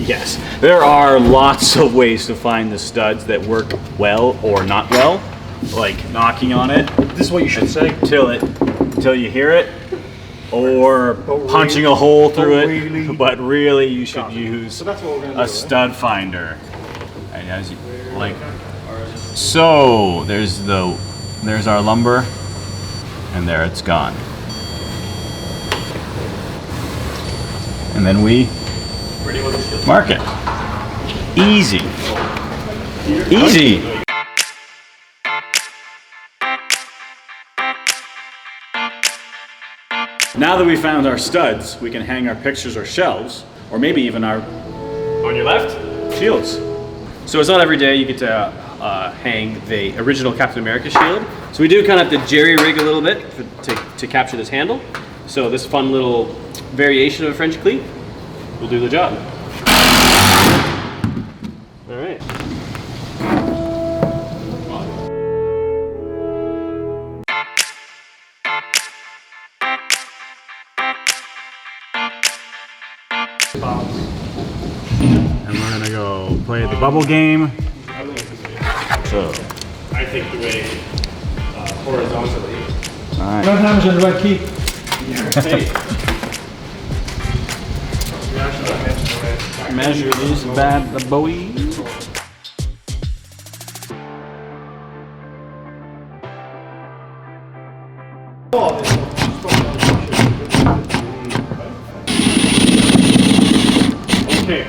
Yes, there are lots of ways to find the studs that work well or not well, like knocking on it. This is what you should say until you hear it, or punching a hole through it. But really, you should use a stud finder. And as you, like so, there's our lumber, and there it's gone. And then we mark it. Easy. Easy. Now that we found our studs, we can hang our pictures or shelves, or maybe even our, on your left, shields. So it's not every day you get to hang the original Captain America shield. So we do kind of have to jerry-rig a little bit to capture this handle. So this fun little variation of a French cleat will do the job. All right. And we're gonna go play the bubble game. So I think the way horizontally. All right. Sometimes in the right key. Measure these bad boys. Okay,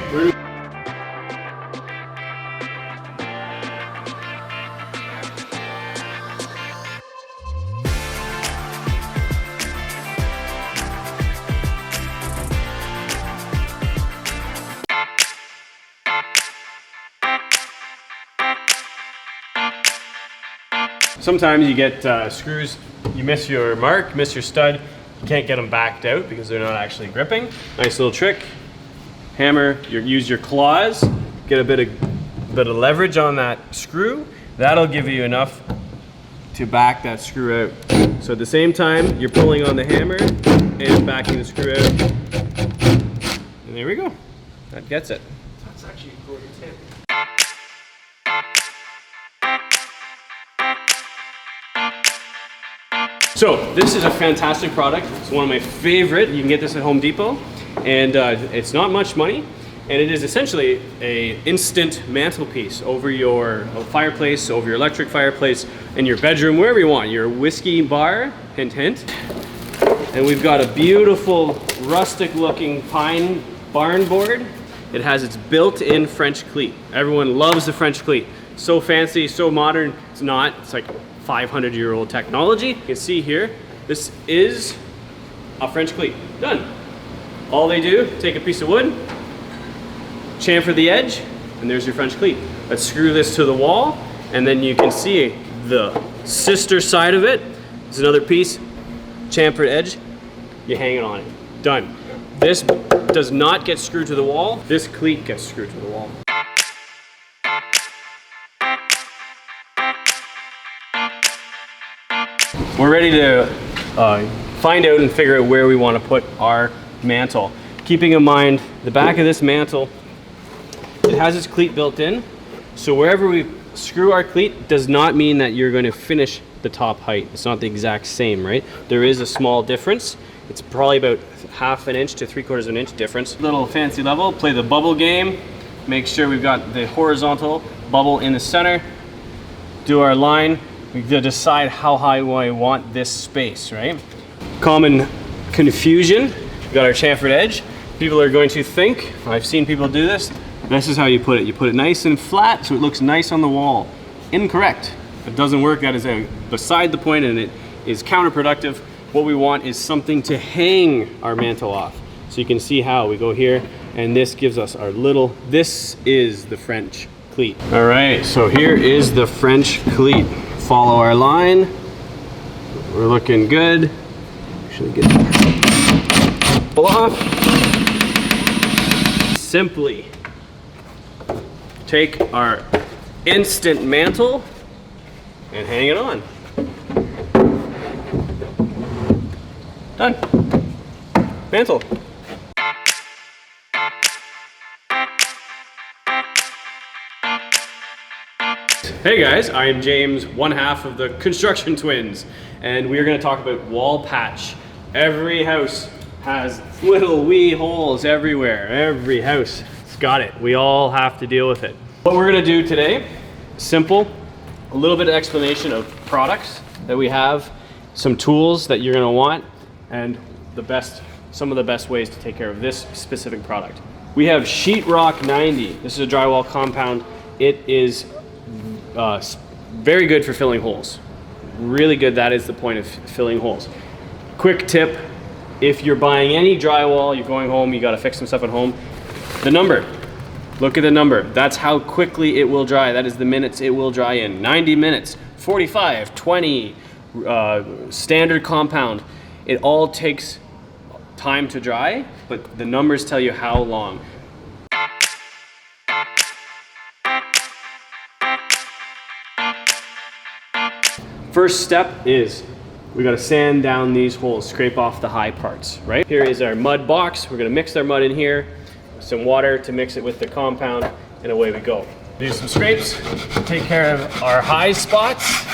sometimes you get screws, you miss your mark, miss your stud, you can't get them backed out because they're not actually gripping. Nice little trick. Hammer, use your claws, get a bit of leverage on that screw. That'll give you enough to back that screw out. So at the same time, you're pulling on the hammer and backing the screw out. And there we go. That gets it. That's actually a great tip. So this is a fantastic product. It's one of my favorite. You can get this at Home Depot, and it's not much money, and it is essentially a instant mantelpiece over your fireplace, over your electric fireplace, in your bedroom, wherever you want. Your whiskey bar, hint hint. And we've got a beautiful rustic looking pine barn board. It has its built-in French cleat. Everyone loves the French cleat. So fancy, so modern. It's not. It's like 500-year-old technology. You can see here, this is a French cleat. Done. All they do, take a piece of wood, chamfer the edge, and there's your French cleat. Let's screw this to the wall, and then you can see the sister side of it. There's another piece, chamfered edge, you hang it on it. Done. This does not get screwed to the wall. This cleat gets screwed to the wall. We're ready to find out and figure out where we want to put our mantle. Keeping in mind the back of this mantle, it has its cleat built in. So wherever we screw our cleat does not mean that you're going to finish the top height. It's not the exact same, right? There is a small difference. It's probably about 1/2 inch to 3/4 inch difference. Little fancy level, play the bubble game. Make sure we've got the horizontal bubble in the center. Do our line. We decide how high I want this space, right? Common confusion. We've got our chamfered edge. People are going to think, I've seen people do this, this is how you put it. You put it nice and flat so it looks nice on the wall. Incorrect. It doesn't work. That is beside the point, and it is counterproductive. What we want is something to hang our mantle off. So you can see how we go here, and this gives us our little, this is the French cleat. All right, so here is the French cleat. Follow our line. We're looking good. Actually get pull off. Simply take our instant mantle and hang it on. Done. Mantle. Hey guys, I am James, one half of the Construction Twins, and we are going to talk about wall patch. Every house has little wee holes everywhere. Every house has got it. We all have to deal with it. What we're going to do today, simple, a little bit of explanation of products that we have, some tools that you're going to want, and some of the best ways to take care of this specific product. We have Sheetrock 90. This is a drywall compound. It is very good for filling holes. Really good. That is the point of filling holes. Quick tip, if you're buying any drywall, you're going home, you got to fix some stuff at home, the number, look at the number. That's how quickly it will dry. That is the minutes it will dry in. 90 minutes, 45, 20, standard compound. It all takes time to dry, but the numbers tell you how long. First step is we gotta sand down these holes, scrape off the high parts, right? Here is our mud box. We're gonna mix our mud in here, some water to mix it with the compound, and away we go. Do some scrapes, take care of our high spots,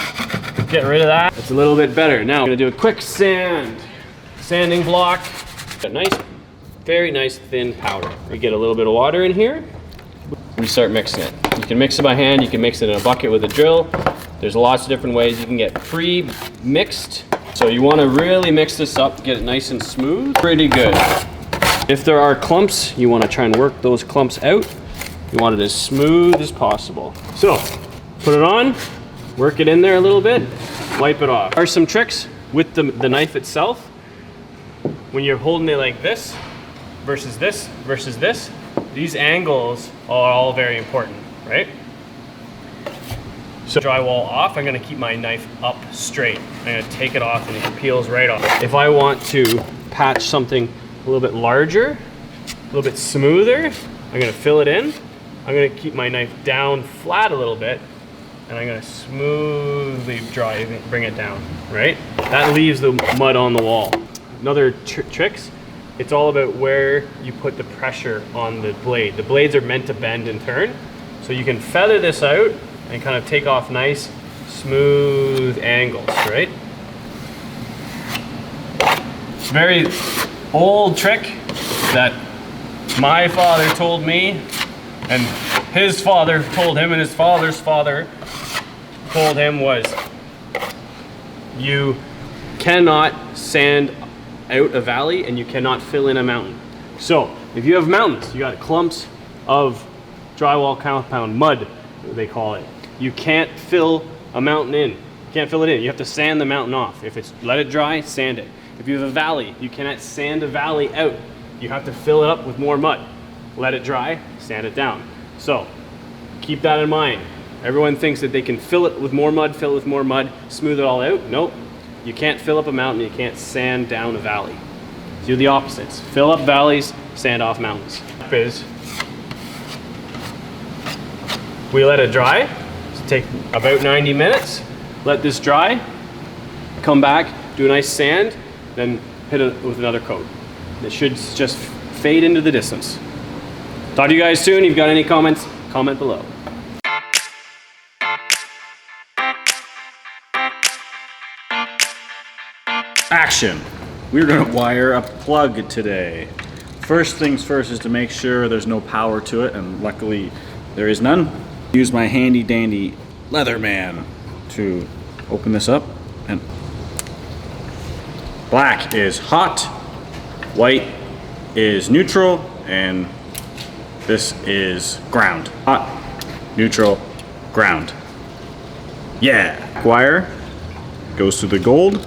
get rid of that. It's a little bit better. Now, we're gonna do a quick sanding block. A nice, very nice thin powder. We get a little bit of water in here. We start mixing it. You can mix it by hand, you can mix it in a bucket with a drill. There's lots of different ways. You can get pre-mixed. So you want to really mix this up, get it nice and smooth. Pretty good. If there are clumps, you want to try and work those clumps out. You want it as smooth as possible. So put it on, work it in there a little bit, wipe it off. There are some tricks with the knife itself. When you're holding it like this versus this versus this, these angles are all very important, right? So drywall off, I'm gonna keep my knife up straight. I'm gonna take it off and it peels right off. If I want to patch something a little bit larger, a little bit smoother, I'm gonna fill it in. I'm gonna keep my knife down flat a little bit and I'm gonna smoothly bring it down, right? That leaves the mud on the wall. Another tricks, it's all about where you put the pressure on the blade. The blades are meant to bend and turn, so you can feather this out and kind of take off nice, smooth angles, right? Very old trick that my father told me, and his father told him, and his father's father told him was, you cannot sand out a valley and you cannot fill in a mountain. So if you have mountains, you got clumps of drywall compound, mud, they call it. You can't fill a mountain in. You can't fill it in. You have to sand the mountain off. If it's let it dry, sand it. If you have a valley, you cannot sand a valley out. You have to fill it up with more mud. Let it dry, sand it down. So keep that in mind. Everyone thinks that they can fill it with more mud, smooth it all out. Nope. You can't fill up a mountain, you can't sand down a valley. So do the opposites. Fill up valleys, sand off mountains. We let it dry. Take about 90 minutes, let this dry, come back, do a nice sand, then hit it with another coat. It should just fade into the distance. Talk to you guys soon. If you've got any comments, comment below. Action! We're gonna wire a plug today. First things first is to make sure there's no power to it, and luckily there is none. Use my handy dandy Leatherman to open this up, and black is hot, white is neutral, and this is ground. Hot, neutral, ground. Yeah! Wire goes to the gold,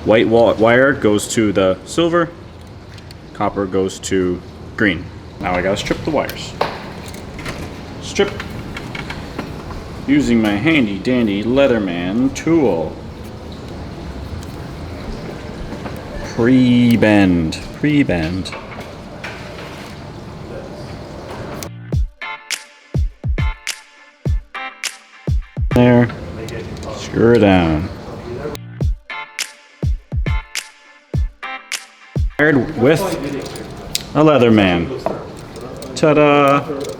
white wire goes to the silver, copper goes to green. Now I gotta strip the wires. Strip. Using my handy dandy Leatherman tool. Pre-bend. There. Screw it down. Paired with a Leatherman. Ta-da!